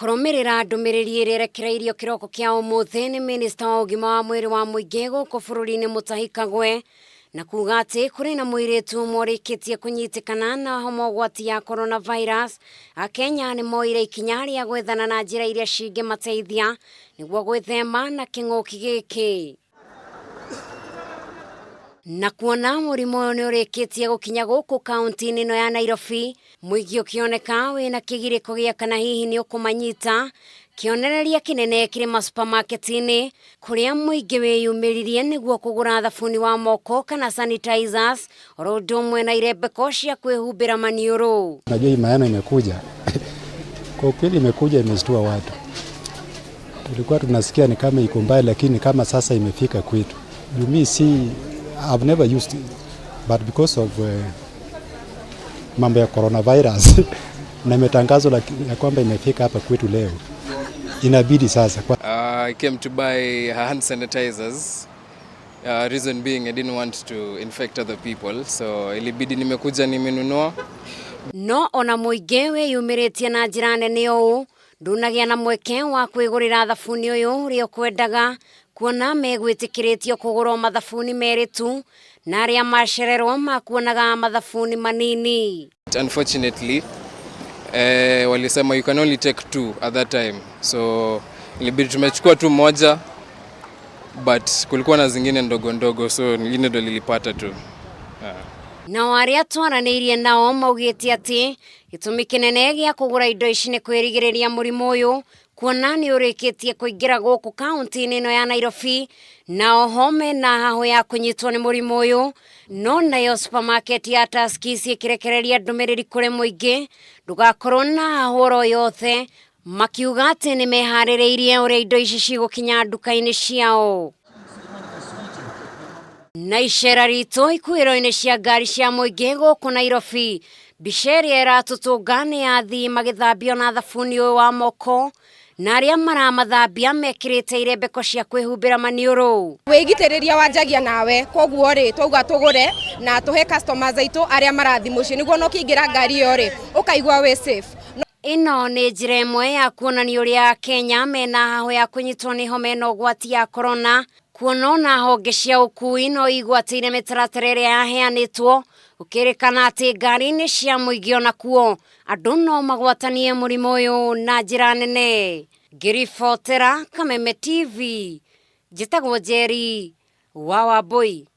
Kurumirira ndumiriri irerekereirio kiroko kia umuthi ni Minister wa ugima wa mwiri wa Muingi guku bururi-ini mutahikagwe na kuga ati kuri na muiritu morikitie kunyitikana na homogwati ya coronavirus. Akenya ni moire ikinya ria gwethana na njira iria cingimateithia niguo gwithema na king'uki giki. Na kuona murimo ni urikitie gukinya guku kaunti-ini no ya Nairobi, Muingi ukioneka wina kigiriko gia kana hihi ni ukumanyita kionereria kinene kiri ma supermarket-ini kuria Muingi wiyumiririe niguo kugura thabuni wa moko kana sanitizers oro ndumwe na irebeko cia kwihumbira maniuru. Najua hii maana imekuja kwa kweli, imekuja imeshtua watu. Tulikuwa tunasikia ni kama iko mbaya, lakini kama sasa imefika kwetu. You see, I've never used it, but because of mambo ya coronavirus na imetangazwa ya kwamba imefika hapa kwetu leo, inabidi sasa. I came to buy hand sanitizers. Reason being I didn't want to infect other people, so ilibidi nimekuja nimenunua. No ona Muingi wiyumiritie na njira nene ũũ ndunagia na mweke wa kwigurira thabuni uyu rio kwendaga kuona megwitikiritio kugura mathabuni meritu na aria macererwo makuonaga mathabuni manini. Unfortunately, walisema you can only take 2 at that time, so ilibidi tumechukua tu moja, but kulikuwa na zingine ndogo ndogo, so nyingine ndo lilipata tu. Na aria twaranirie nao maugite ati gitumi kinene gia kugura indo ici ni kwirigiriria murimu uyu kuona ni urikitie kuingira guku kaunti-ini no ya Nairobi na ohome na haho ya kunyitwo ni murimu uyu. No nayo supermarket ya Tuskys ikirekereria ndumiriri kuri Muingi ndugakorwo na horo yothe, makiuga ati ni mehaririirie uria indo ici cigukinya nduka-ini ciao. Na icera ritu ikuiro-ini cia ngari cia Muingi guku Nairobi, biceria iratutunga ni athii magithambio na thabuni uyu wa moko na aria maramathambia mekirite irebeko cia kwihumbira maniuru. Wigitiriria wanjagia nawe, koguo ri twauga tugure na tuhe customers aitu aria marathi muci niguo no kiingira ngari iyo ri ukaigwa we safe. Ino ni njira imwe ya kuonania uria AKENYA mena haho ya kunyitwo ni homa ino gwati ya corona, kuona honge cia ukui no igwatire mitaratara iria yaheanitwo ukirikana ati ngari-ini cia Muingi ona kuo andu no magwatanie murimu uyu na njira nene. Ngiribotera Kameme TV, njitagwo Njeri wa Wambui.